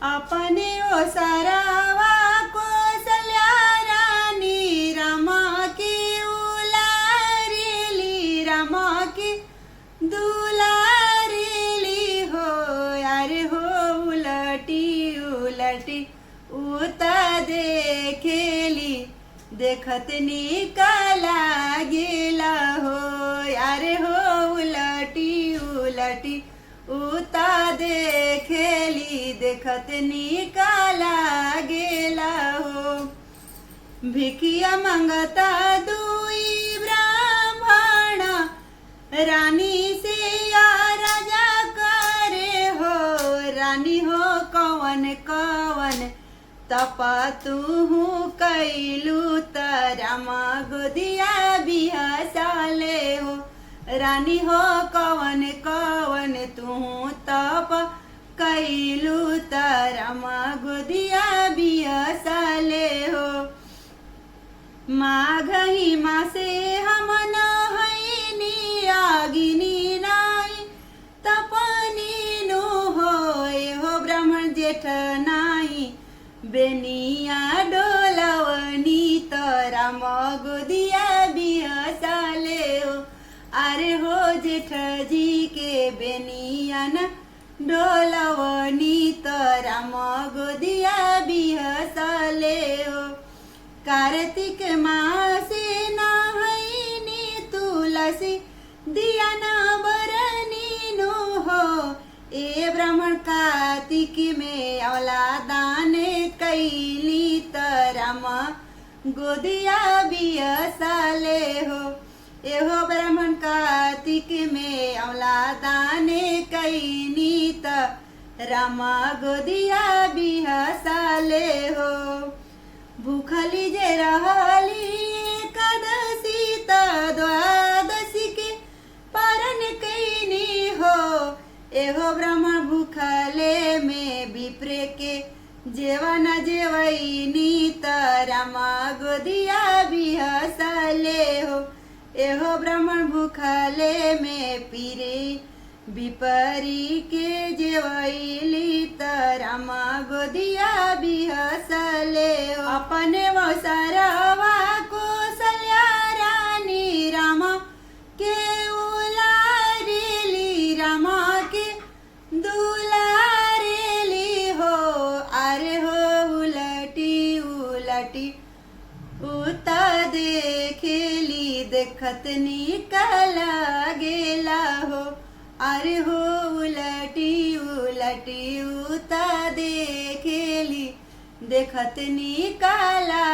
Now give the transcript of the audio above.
अपने ओ सारावा कौशल्या रानी रमा की उलारेली रमा की दुलारेली हो यार हो उलटी उलटी उता देखेली देखत निकाला गेला हो यार हो उलटी उलटी उता देखेली देखत निकाला गेला हो। भिखिया मंगता दुई ब्राह्मण रानी से या राजा करे हो रानी हो कवन कवन तपा तुहू कैलू तरमा गोदिया बिहसाले हो रानी हो कवन कवन तुहू तप कैलू तरमा गोदिया बिहसाले हो। माघही मासे हम नहैनी आगिनी नाई तपनी नु होय हो ब्राह्मण जेठ नाई बेनिया डोलावनी तराम गोदिया बिहसाले हो अरे हो जेठ जी के बेनिया न डोलावनी तराम गोदिया बिहसाले हो। कार्तिक मासे नहैनी तुलसी दिया न बरनी नु हो ए ब्राह्मण कार्तिक में अवला दाने कैली तराम गोदिया बिहसाले हो एहो ब्राह्मण कार्तिक में अवला दाने कैनी तराम गोदिया बिहसाले हो। भूखली जे रहली एकादशी त द्वादशी के पारण कैनी हो एहो ब्राह्मण भूखले में विप्रे के जेवा न जेवैनी तराम गोदिया बिहसाले हो एहो ब्राह्मण भूखले में पीरे विपरी के जेवैली तराम गोदिया बिहसाले हो। अपने वो सरवा कौशल्या रानी रामा के उलारेली रामा के दुलारेली हो अरे हो उलटी उलटी उता देखेली देखत निकाला गेला हो अरे हो उलटी उलटी उता देखेली देखत निकाला